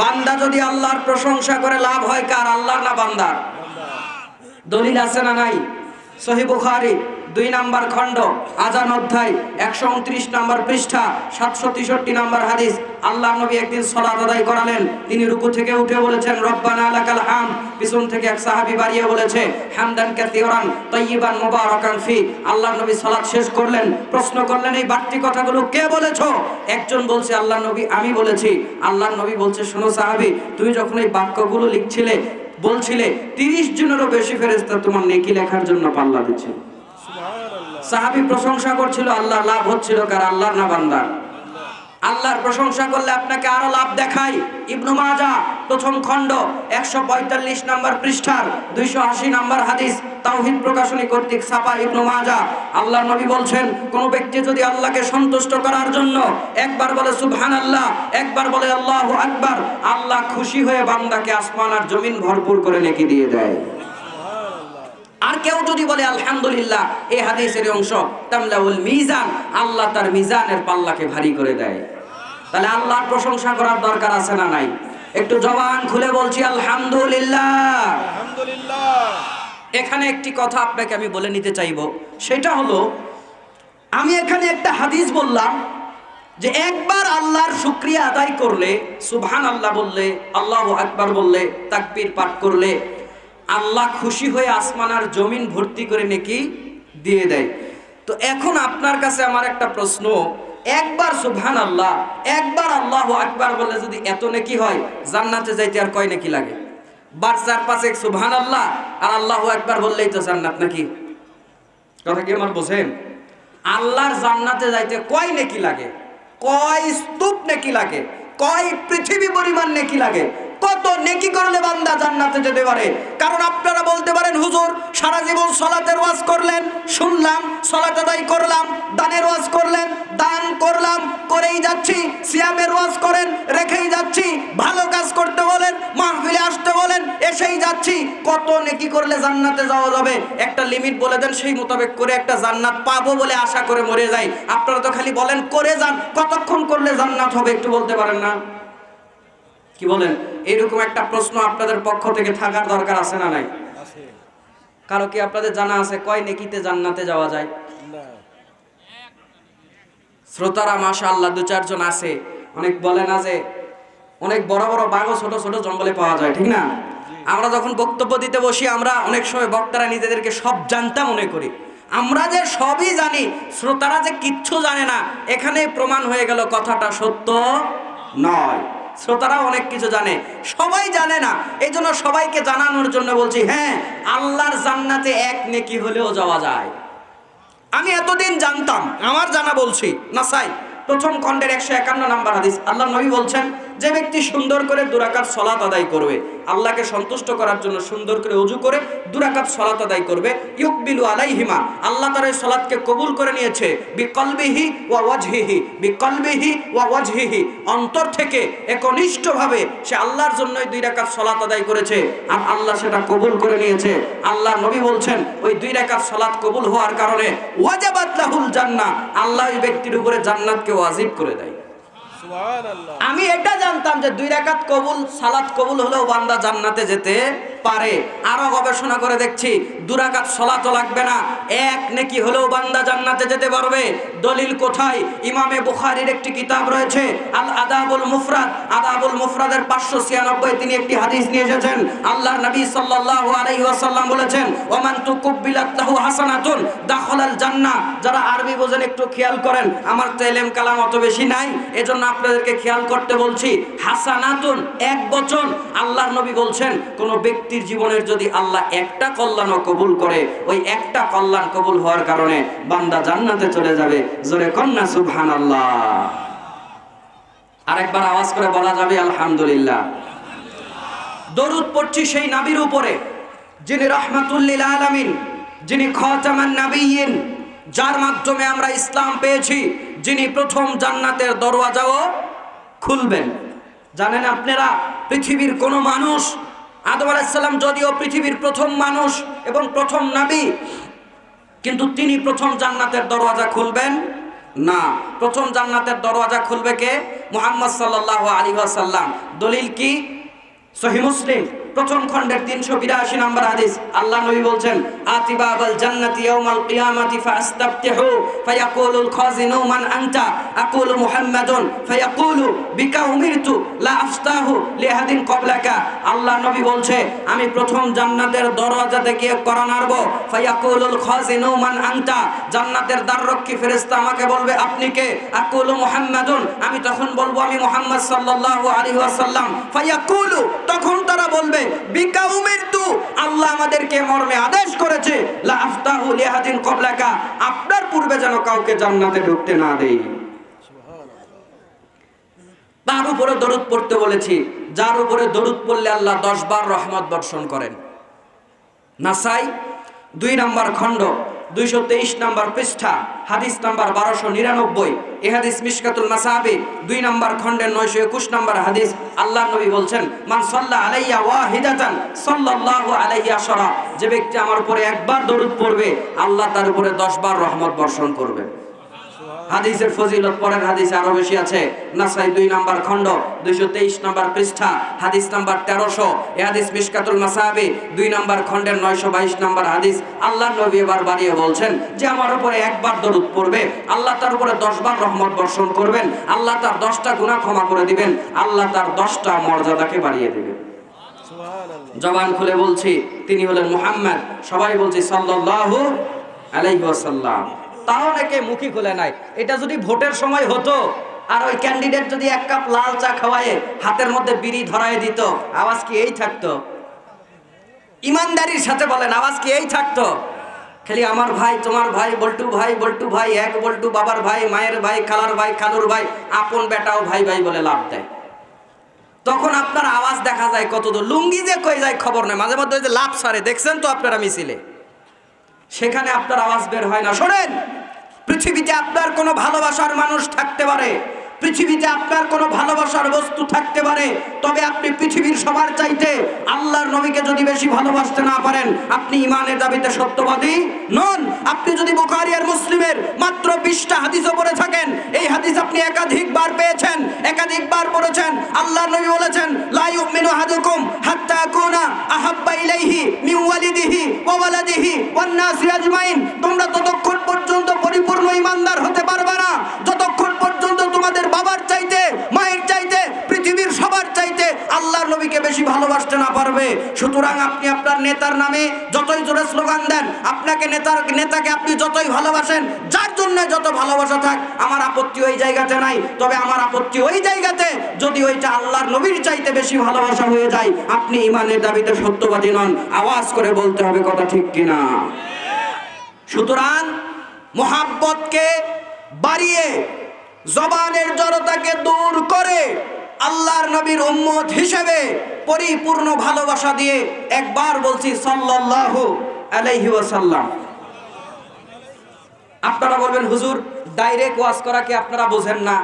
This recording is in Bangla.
বান্দা যদি আল্লাহর প্রশংসা করে লাভ হয় কার? আল্লাহর না বান্দার? দলিল আছে না নাই? সহিহ বুখারী 2 নম্বর খণ্ড আযান অধ্যায় 129 নম্বর পৃষ্ঠা 763 নম্বর হাদিস। আল্লাহ নবী একদিন সালাত আদায় করালেন, তিনি রুকু থেকে উঠে বলেছেন রব্বানা লাকাল হামদ। পিছন থেকে এক সাহাবী বাড়িয়ে বলেছে হামদান কাসীরান তাইয়িবান মুবারাকান ফি। আল্লাহ নবী সালাত শেষ করলেন, প্রশ্ন করলেন এই বাড়তি কথাগুলো কে বলেছো? একজন বলছে আল্লাহ নবী আমি বলেছি। আল্লাহ নবী বলছে শোনো সাহাবী, তুমি যখন এই বাক্যগুলো লিখছিলে বলছিলে 30 জনেরও বেশি ফেরেশতা তোমার নেকি লেখার জন্য পাল্লা দিচ্ছিল। সাহাবী প্রশংসা করছিল, আল্লাহ লাভ হচ্ছিল কার? আল্লাহর না বান্দার? আল্লাহর প্রশংসা করলে আপনাকে আরো লাভ দেখাই। ইবনে মাজাহ প্রথম খণ্ড 145 নম্বর পৃষ্ঠার 280 নম্বর হাদিস, তাওহীদ প্রকাশনী কর্তৃক ছাপা ইবনে মাজাহ। আল্লাহর নবী বলছেন কোন ব্যক্তি যদি আল্লাহকে সন্তুষ্ট করার জন্য একবার বলে সুবহানাল্লাহ, একবার বলে আল্লাহু আকবার, আল্লাহ খুশি হয়ে বান্দাকে আসমান আর জমিন ভরপুর করে নেকি দিয়ে দেয়। আর কেউ যদি বলে আলহামদুলিল্লাহ, এই হাদিসের অংশ তামলাউল মিজান, আল্লাহ তার মিজানের পাল্লাকে ভারী করে দেয়। তাহলে আল্লাহর প্রশংসা করার দরকার আছে না নাই? একটু জবান খুলে বলছি আলহামদুলিল্লাহ। আলহামদুলিল্লাহ। এখানে একটি কথা আপনাকে আমি বলে নিতে চাইবো, সেটা হলো আমি এখানে একটা হাদিস বললাম যে একবার আল্লাহর শুকরিয়া আদায় করলে, সুবহানাল্লাহ বললে, আল্লাহু আকবার বললে, তাকবীর পাঠ করলে আল্লাহ খুশি হয়ে আসমান আর জমিন ভর্তি করে নেকি দিয়ে দেয়। তো এখন আপনার কাছে আমার একটা প্রশ্ন, একবার সুবহানাল্লাহ, একবার আল্লাহু আকবার বললে যদি এত নেকি হয়, জান্নাতে যাইতে আর কয় নেকি লাগে? বার 4-5 সুবহানাল্লাহ আর আল্লাহু আকবার বললেই তো জান্নাত, নাকি? কথা কি আমার বোঝেন? আল্লাহর জান্নাতে যাইতে কয় নেকি লাগে? কয় স্তূপ নেকি লাগে? কয় পৃথিবী পরিমাণ নেকি লাগে? কত নেকি করলে বান্দা জান্নাতে যেতে পারে? কারণ আপনারা বলতে পারেন হুজুর সারা জীবন সালাতের ওয়াজ করলেন, শুনলাম, সালাত আদায় করলাম, দানের ওয়াজ করলেন, দান করলাম, করেই যাচ্ছি, সিয়ামের ওয়াজ করেন, রেখেই যাচ্ছি, ভালো কাজ করতে বলেন, মাহফিলে আসতে বলেন, এসেই যাচ্ছি, কত নেকি করলে জান্নাতে যাওয়া যাবে? একটা লিমিট বলে দেন, সেই মোতাবেক করে একটা জান্নাত পাবো বলে আশা করে মরে যাই। আপনারা তো খালি বলেন করে যান, কতক্ষণ করলে জান্নাত হবে একটু বলতে পারেন না? কি বলেন? এরকম একটা প্রশ্ন আপনাদের পক্ষ থেকে থাকার দরকার আছে না নাই? কারো কি আপনাদের জানা আছে কয় নেকিতে জান্নাতে যাওয়া যায়? শ্রোতারা মাশাআল্লাহ 2-4 জন আছে। অনেক বলে না যে অনেক বড় বড় বাঘও ছোট ছোট জঙ্গলে পাওয়া যায়, ঠিক না? আমরা যখন বক্তব্য দিতে বসি আমরা অনেক সময় বক্তারা নিজেদেরকে সব জানতা মনে করি। আমরা যে সবই জানি, শ্রোতারা যে কিচ্ছু জানে না, এখানে প্রমাণ হয়ে গেল কথাটা সত্য নয়। শ্রোতারা অনেক কিছু জানে, সবাই জানে না। এই জন্য সবাইকে জানানোর জন্য বলছি, হ্যাঁ আল্লাহর জান্নাতে এক নেকি হলেও যাওয়া যায়। আমি এতদিন জানতাম, আমার জানা বলছি। নাসাই প্রথম খণ্ডের 151 নম্বর হাদিস, আল্লাহ নবী বলছেন যে ব্যক্তি সুন্দর করে 2 রাকাত সালাত আদায় করবে, আল্লাহকে সন্তুষ্ট করার জন্য সুন্দর করে ওযু করে 2 রাকাত সালাত আদায় করবে, ইউকবিলু আলাইহিমা, আল্লাহ তার এই সালাতকে কবুল করে নিয়েছে, বিকলবিহি ওয়া ওয়াজহিহি, বিকলবিহি ওয়া ওয়াজহিহি, অন্তর থেকে একনিষ্ঠভাবে সে আল্লাহর জন্যই 2 রাকাত সালাত আদায় করেছে আর আল্লাহ সেটা কবুল করে নিয়েছে। আল্লাহ নবী বলছেন ওই 2 রাকাত সালাত কবুল হওয়ার কারণে ওয়াজাবাত লাহুল জান্নাহ, আল্লাহ ওই ব্যক্তির উপরে জান্নাতকে ওয়াজিব করে দেয়। সুবহানাল্লাহ। আমি এটা জানতাম যে 2 রাকাত কবুল, সালাত কবুল হলেও বান্দা জান্নাতে যেতে পারে। আরো গবেষণা করে দেখছি 2 রাকাত সালাতও লাগবে না, এক নেকি হলেও বান্দা জান্নাতে যেতে পারবে। দলিল কোথায়? ইমামে বুখারীর একটি কিতাব রয়েছে আল আদাবুল মুফরাদ, আদাবুল মুফরাদের 596 তিনি একটি হাদিস নিয়ে এসেছেন। আল্লাহর নবী সাল্লাল্লাহু আলাইহি ওয়াসাল্লাম বলেছেন ওমান তুকুব্বিলাত লাহু হাসানাতুন দাখালাল জান্নাহ। যারা আরবি বোঝেন একটু খেয়াল করেন, আমার তো ইলম কালাম অত বেশি নাই, এজন্য আপনাদেরকে খেয়াল করতে বলছি। হাসানাতুন এক বচন। আল্লাহর নবী বলছেন কোন ব্যক্তির জীবনের যদি আল্লাহ একটা কল্যাণও কবুল করে, ওই একটা কল্যাণ কবুল হওয়ার কারণে বান্দা জান্নাতে চলে যাবে। জোরে কন্না সুবহানাল্লাহ। আরেকবার আওয়াজ করে বলা যাবে আলহামদুলিল্লাহ। দরুদ পড়ছি সেই নবীর উপরে যিনি রাহমাতুল লিল আলামিন, যিনি খাতামান নবিয়্যিন, যার মাধ্যমে আমরা ইসলাম পেয়েছি, যিনি প্রথম জান্নাতের দরওয়াজাও খুলবেন। জানেন আপনারা পৃথিবীর কোন মানুষ, আদম আলাইহিস সালাম যদিও পৃথিবীর প্রথম মানুষ এবং প্রথম নবী, কিন্তু তিনি প্রথম জান্নাতের দরওয়াজা খুলবেন না। প্রথম জান্নাতের দরওয়াজা খুলবে কে? মুহাম্মদ সাল্লাল্লাহু আলাইহি ওয়াসাল্লাম। দলিল কি? সহিহ মুসলিম প্রথম খণ্ডের 382 নম্বর হাদিস। আল্লাহ নবী বলছেন, আতিবাবাল জান্নাতি ইয়াউমাল কিয়ামাতি ফাস্তাফতিহু ফায়াকুলুল খাজিনু মান আনতা আকুলু মুহাম্মাদুন ফায়াকুলু বিকা উমিরতু লা আফতাহু লিহাদিন ক্বাবলাকা। আল্লাহ নবী বলছে, আমি প্রথম জান্নাতের দরজাতে গিয়ে কড়া নাড়ব। ফায়াকুলুল খাজিনু মান আনতা, জান্নাতের দ্বাররক্ষী ফেরেশতা আমাকে বলবে আপনি কে? আকুলু মুহাম্মাদুন, আমি তখন বলবো আমি মুহাম্মদ সাল্লাল্লাহু আলাইহি ওয়াসাল্লাম। ফায়াকুলু, তখন তারা বলবে বিকা উমিরতু, আল্লাহ আমাদেরকে মর্মে আদেশ করেছে লা আফতাহু লিহাদিন ক্বাবলাকা, আপনার পূর্বে যেন কাউকে জান্নাতে ঢুকতে না দেই। তার উপরে দরুদ পড়তে বলেছি, যার উপরে দরুদ পড়লে আল্লাহ 10 বার রহমত বর্ষণ করেন। নাসাই 2 নম্বর খণ্ড 223 নম্বর পৃষ্ঠা, হাদিস নাম্বার 1299। এই হাদিস মিশকাতুল মাসাবি 2 নম্বর খণ্ডের 921 নম্বর হাদিস। আল্লাহ নবী বলছেন, মান সাল্লা আলাইয়া ওয়াহিদাতান সাল্লাল্লাহু আলাইহি আশরা, যে ব্যক্তি আমার উপরে একবার দরুদ পড়বে আল্লাহ তার উপরে 10 বার রহমত বর্ষণ করবে। হাদিসের ফজিলত পরের হাদিসে আরো বেশি আছে। নাসাই 2 নম্বর খণ্ড 223 নম্বর পৃষ্ঠা, হাদিস নাম্বার 1300। এই হাদিস মিশকাতুল মাসাবি 2 নম্বর খণ্ডের 922 নম্বর হাদিস। আল্লাহ নবী এবার বাড়িয়ে বলছেন যে আমার উপরে একবার দরুদ পড়বে আল্লাহ তার উপরে 10 বার রহমত বর্ষণ করবেন, আল্লাহ তার 10টা গুনাহ ক্ষমা করে দিবেন, আল্লাহ তার 10টা মর্যাদাকে বাড়িয়ে দিবেন। জবান খুলে বলছি, তিনি হলেন মুহাম্মদ। সবাই বলছি সাল্লাল্লাহু আলাইহি ওয়াসাল্লাম। তাও নাকি মুখই খুলে নাই। এটা যদি ভোটের সময় হতো আর ওই ক্যান্ডিডেট যদি 1 কাপ লাল চা খাওয়ায় হাতের মধ্যে বিড়ি ধরায় দিত, আওয়াজ কি এই থাকতো? ইমানদারির সাথে বলেন, আওয়াজ কি এই থাকতো? খালি আমার ভাই, তোমার ভাই, বল্টু ভাই, এক বল্টু, বাবার ভাই, মায়ের ভাই, খালার ভাই, খালুর ভাই, আপন বেটাও ভাই ভাই বলে লাভ দেয়। তখন আপনার আওয়াজ দেখা যায় কত দূর। লুঙ্গি যে কই যায় খবর নেই, মাঝে মধ্যে যে লাভ সারে দেখছেন তো আপনারা মিছিলে, সেখানে আপনার আওয়াজ বের হয় না। শোনেন, পৃথিবীতে আপনার কোনো ভালোবাসার মানুষ থাকতে পারে, পৃথিবীতে আপনার কোনো ভালোবাসার বস্তু থাকতে পারে, তবে আপনি পৃথিবীর সবার চাইতে আল্লাহর নবীকে যদি বেশি ভালোবাসতে না পারেন, আপনি ইমানের দাবিতে সত্যবাদী নন। আপনি যদি বুখারী আর মুসলিমের মাত্র 20টা হাদিসও পড়ে থাকেন, এই হাদিস আপনি একাধিকবার পেয়েছেন, একাধিকবার পড়েছেন। আল্লাহর নবী বলেছেন, লা ইউমিনু আহাদুকুম হাত্তা আকুনা আহাব্বা ইলাইহি মিন ওয়ালিদিহি ওয়া ওয়ালাদিহি ওয়ান নাসি আজমাইন, তোমরা ততক্ষণ পর্যন্ত পরিপূর্ণ ঈমানদার হতে পারবে না যতক্ষণ পর্যন্ত তোমাদের বাবার চাইতে, মায়ের চাইতে, পৃথিবীর সবার চাইতে আল্লাহর নবীকে বেশি ভালোবাসতে না পারবে। সুতরাং আপনি আপনার নেতার নামে যতই জোরে স্লোগান দেন, আপনাকে নেতাকে আপনি যতই ভালোবাসেন, যার জন্য যত ভালোবাসা থাক, আমার আপত্তি ওই জায়গাতে নাই। তবে আমার আপত্তি ওই জায়গাতে যদি ওইটা আল্লাহর নবীর চাইতে বেশি ভালোবাসা হয়ে যায়, আপনি ইমানের দাবিতে সত্যবাদী নন। আওয়াজ করে বলতে হবে কথা ঠিক কিনা। সুতরাং মোহাব্বতকে বাড়িয়ে জবানের জড়তাকে দূর করে আল্লাহর নবীর উম্মত হিসেবে পরিপূর্ণ ভালোবাসা দিয়ে একবার বলছি সাল্লাল্লাহু আলাইহি ওয়াসাল্লাম। আপনারা বলবেন হুজুর ডাইরেক্ট ওয়াজ করা কি আপনারা বোঝেন না?